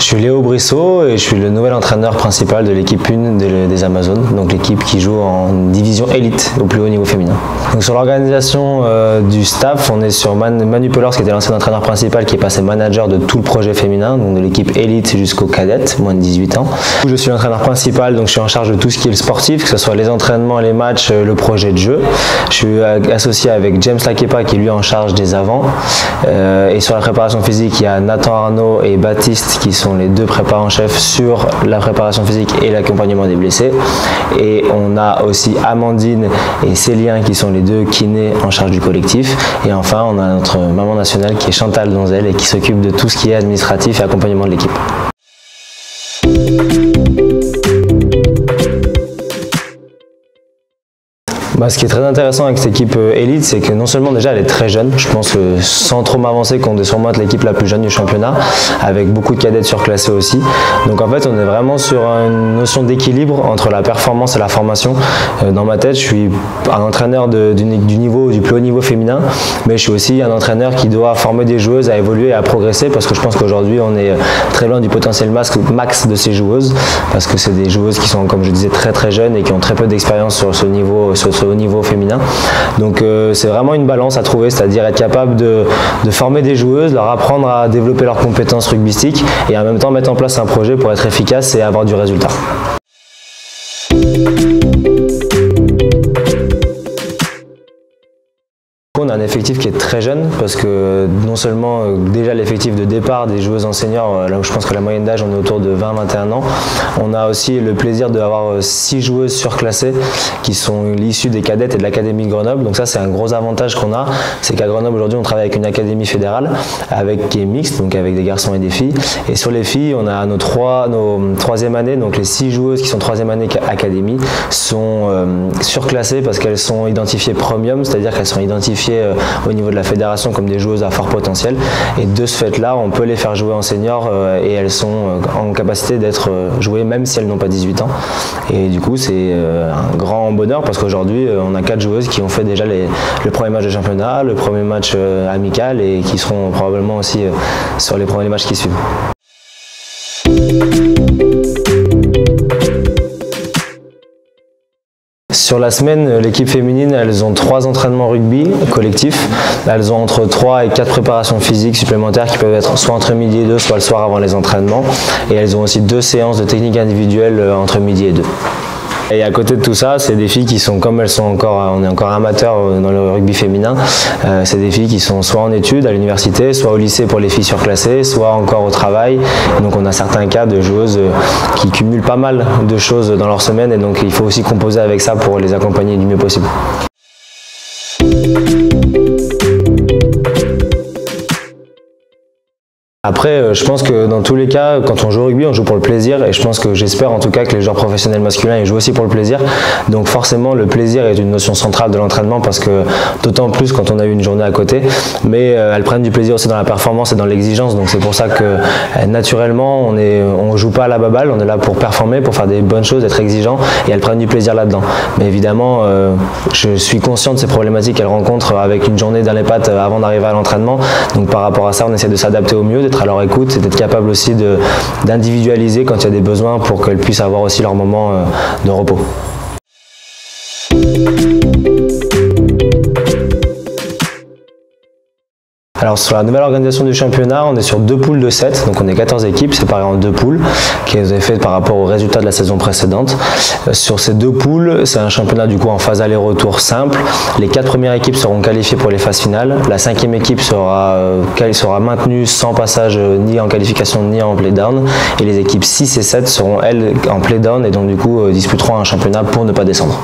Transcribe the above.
Je suis Léo Brissot et je suis le nouvel entraîneur principal de l'équipe 1 des Amazones, donc l'équipe qui joue en division élite au plus haut niveau féminin. Donc sur l'organisation du staff, on est sur Manu Pellors qui était l'ancien entraîneur principal qui est passé manager de tout le projet féminin, donc de l'équipe élite jusqu'aux cadettes, moins de 18 ans. Je suis l'entraîneur principal, donc je suis en charge de tout ce qui est le sportif, que ce soit les entraînements, les matchs, le projet de jeu. Je suis associé avec James Lakepa qui est lui en charge des avants. Et sur la préparation physique, il y a Nathan Arnaud et Baptiste qui sont les deux prépas en chef sur la préparation physique et l'accompagnement des blessés. Et on a aussi Amandine et Célien qui sont les deux kinés en charge du collectif. Et enfin, on a notre maman nationale qui est Chantal Donzel et qui s'occupe de tout ce qui est administratif et accompagnement de l'équipe. Ce qui est très intéressant avec cette équipe élite, c'est que non seulement déjà elle est très jeune, je pense que sans trop m'avancer qu'on est sûrement l'équipe la plus jeune du championnat, avec beaucoup de cadettes surclassées aussi. Donc en fait on est vraiment sur une notion d'équilibre entre la performance et la formation. Dans ma tête je suis un entraîneur du plus haut niveau féminin, mais je suis aussi un entraîneur qui doit former des joueuses à évoluer et à progresser, parce que je pense qu'aujourd'hui on est très loin du potentiel max de ces joueuses, parce que c'est des joueuses qui sont, comme je disais, très jeunes et qui ont très peu d'expérience sur ce niveau, au niveau féminin. Donc c'est vraiment une balance à trouver, c'est-à-dire être capable de former des joueuses, leur apprendre à développer leurs compétences rugbystiques et en même temps mettre en place un projet pour être efficace et avoir du résultat. On a un effectif qui est très jeune parce que non seulement déjà l'effectif de départ des joueuses en senior, là où je pense que la moyenne d'âge on est autour de 20-21 ans, on a aussi le plaisir d'avoir 6 joueuses surclassées qui sont issues des cadettes et de l'académie de Grenoble. Donc ça c'est un gros avantage qu'on a, c'est qu'à Grenoble aujourd'hui on travaille avec une académie fédérale qui est mixte, donc avec des garçons et des filles. Et sur les filles on a nos troisième année, donc les 6 joueuses qui sont troisième année académie sont surclassées parce qu'elles sont identifiées premium, c'est-à-dire qu'elles sont identifiées au niveau de la fédération comme des joueuses à fort potentiel, et de ce fait là on peut les faire jouer en senior et elles sont en capacité d'être jouées même si elles n'ont pas 18 ans, et du coup c'est un grand bonheur parce qu'aujourd'hui on a 4 joueuses qui ont fait déjà le premier match de championnat, le premier match amical, et qui seront probablement aussi sur les premiers matchs qui suivent. Sur la semaine, l'équipe féminine, elles ont 3 entraînements rugby collectifs. Elles ont entre 3 et 4 préparations physiques supplémentaires qui peuvent être soit entre midi et 2, soit le soir avant les entraînements. Et elles ont aussi 2 séances de technique individuelle entre midi et 2. Et à côté de tout ça, c'est des filles qui sont, comme elles sont encore, on est encore amateurs dans le rugby féminin, c'est des filles qui sont soit en études à l'université, soit au lycée pour les filles surclassées, soit encore au travail. Donc on a certains cas de joueuses qui cumulent pas mal de choses dans leur semaine, et donc il faut aussi composer avec ça pour les accompagner du mieux possible. Après, je pense que dans tous les cas, quand on joue au rugby, on joue pour le plaisir, et je pense que j'espère en tout cas que les joueurs professionnels masculins ils jouent aussi pour le plaisir. Donc forcément, le plaisir est une notion centrale de l'entraînement, parce que d'autant plus quand on a eu une journée à côté, mais elles prennent du plaisir aussi dans la performance et dans l'exigence. Donc c'est pour ça que naturellement, on joue pas à la baballe, on est là pour performer, pour faire des bonnes choses, être exigeant, et elles prennent du plaisir là-dedans. Mais évidemment, je suis conscient de ces problématiques qu'elles rencontrent avec une journée dans les pattes avant d'arriver à l'entraînement. Donc par rapport à ça, on essaie de s'adapter au mieux, d'être à leur écoute et d'être capable aussi d'individualiser quand il y a des besoins pour qu'elles puissent avoir aussi leur moment de repos. Alors sur la nouvelle organisation du championnat, on est sur 2 poules de 7, donc on est 14 équipes séparées en 2 poules, qui est fait par rapport aux résultats de la saison précédente. Sur ces 2 poules, c'est un championnat du coup en phase aller-retour simple. Les 4 premières équipes seront qualifiées pour les phases finales. La 5e équipe sera maintenue sans passage ni en qualification ni en play-down. Et les équipes 6 et 7 seront elles en play-down, et donc du coup disputeront un championnat pour ne pas descendre.